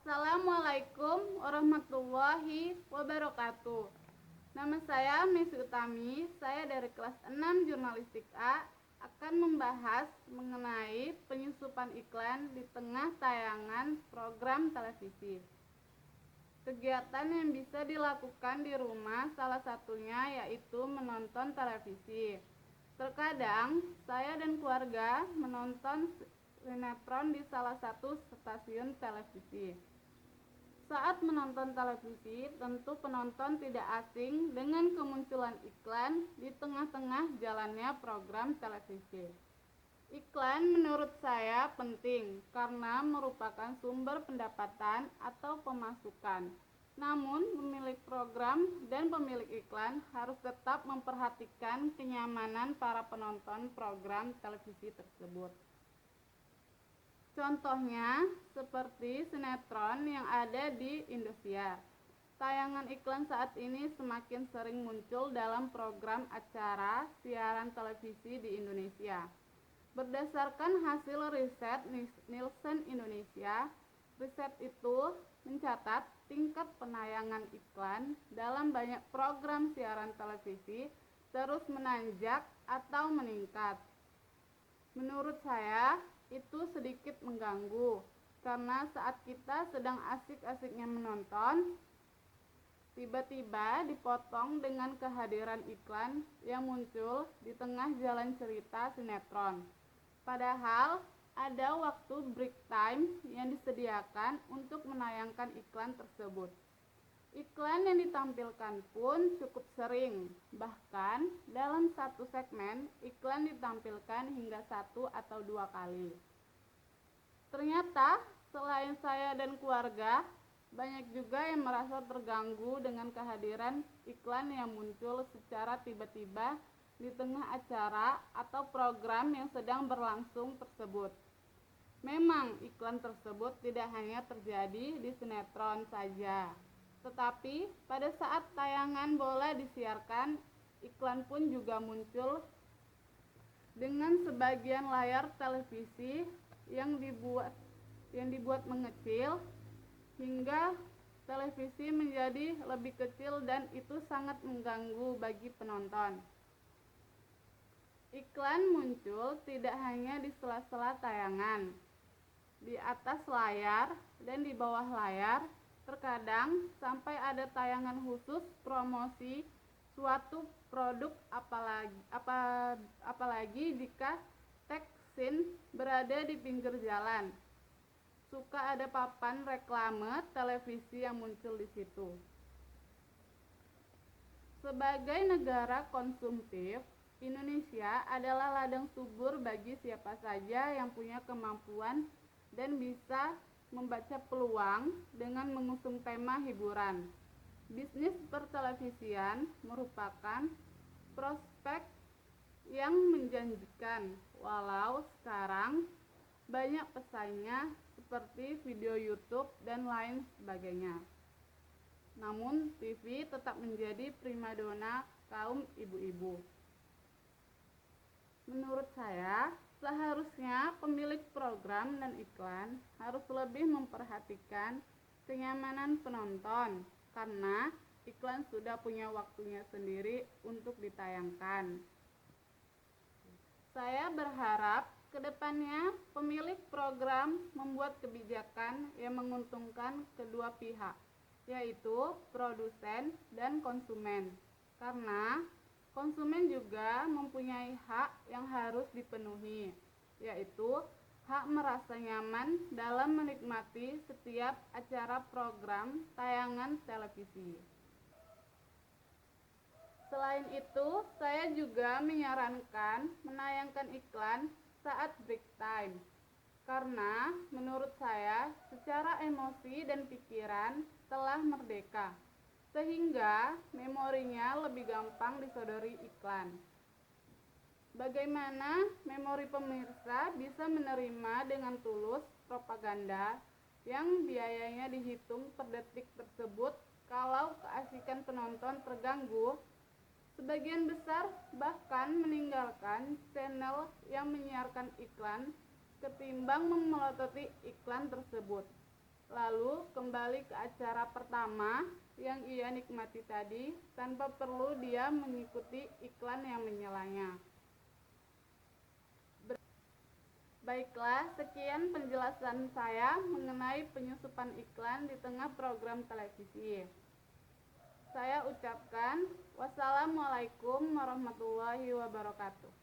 Assalamualaikum warahmatullahi wabarakatuh. Nama saya Messi Utami, saya dari kelas 6 Jurnalistik A akan membahas mengenai penyusupan iklan di tengah tayangan program televisi. Kegiatan yang bisa dilakukan di rumah salah satunya yaitu menonton televisi. Terkadang saya dan keluarga menonton sinetron di salah satu stasiun televisi. Saat menonton televisi, tentu penonton tidak asing dengan kemunculan iklan di tengah-tengah jalannya program televisi. Iklan menurut saya penting karena merupakan sumber pendapatan atau pemasukan. Namun, pemilik program dan pemilik iklan harus tetap memperhatikan kenyamanan para penonton program televisi tersebut. Contohnya seperti sinetron yang ada di Indosiar. Tayangan iklan saat ini semakin sering muncul dalam program acara siaran televisi di Indonesia. Berdasarkan hasil riset Nielsen Indonesia, riset itu mencatat tingkat penayangan iklan dalam banyak program siaran televisi terus menanjak atau meningkat. Menurut saya, itu sedikit mengganggu karena saat kita sedang asik-asiknya menonton, tiba-tiba dipotong dengan kehadiran iklan yang muncul di tengah jalan cerita sinetron. Padahal ada waktu break time yang disediakan untuk menayangkan iklan tersebut. Iklan yang ditampilkan pun cukup sering, bahkan dalam satu segmen iklan ditampilkan hingga 1 atau 2 kali. Ternyata selain saya dan keluarga, banyak juga yang merasa terganggu dengan kehadiran iklan yang muncul secara tiba-tiba di tengah acara atau program yang sedang berlangsung tersebut. Memang iklan tersebut tidak hanya terjadi di sinetron saja, tetapi pada saat tayangan bola disiarkan, iklan pun juga muncul dengan sebagian layar televisi yang dibuat mengecil hingga televisi menjadi lebih kecil dan itu sangat mengganggu bagi penonton. Iklan muncul tidak hanya di sela-sela tayangan, di atas layar dan di bawah layar. Terkadang sampai ada tayangan khusus promosi suatu produk, apalagi jika tag scene berada di pinggir jalan. Suka ada papan reklame televisi yang muncul di situ. Sebagai negara konsumtif, Indonesia adalah ladang subur bagi siapa saja yang punya kemampuan dan bisa membaca peluang dengan mengusung tema hiburan. Bisnis pertelevisian merupakan prospek yang menjanjikan, walau sekarang banyak pesaingnya seperti video YouTube dan lain sebagainya. Namun TV tetap menjadi primadona kaum ibu-ibu. Menurut saya, seharusnya pemilik program dan iklan harus lebih memperhatikan kenyamanan penonton karena iklan sudah punya waktunya sendiri untuk ditayangkan. Saya berharap kedepannya pemilik program membuat kebijakan yang menguntungkan kedua pihak, yaitu produsen dan konsumen, karena konsumen juga mempunyai hak yang harus dipenuhi, yaitu hak merasa nyaman dalam menikmati setiap acara program tayangan televisi. Selain itu, saya juga menyarankan menayangkan iklan saat break time, karena menurut saya secara emosi dan pikiran telah merdeka, sehingga memorinya lebih gampang disodori iklan. Bagaimana memori pemirsa bisa menerima dengan tulus propaganda yang biayanya dihitung per detik tersebut kalau keasikan penonton terganggu? Sebagian besar bahkan meninggalkan channel yang menyiarkan iklan ketimbang memelototi iklan tersebut. lalu kembali ke acara pertama yang ia nikmati tadi tanpa perlu dia mengikuti iklan yang menyalanya. Baiklah, sekian penjelasan saya mengenai penyusupan iklan di tengah program televisi. Saya ucapkan wassalamualaikum warahmatullahi wabarakatuh.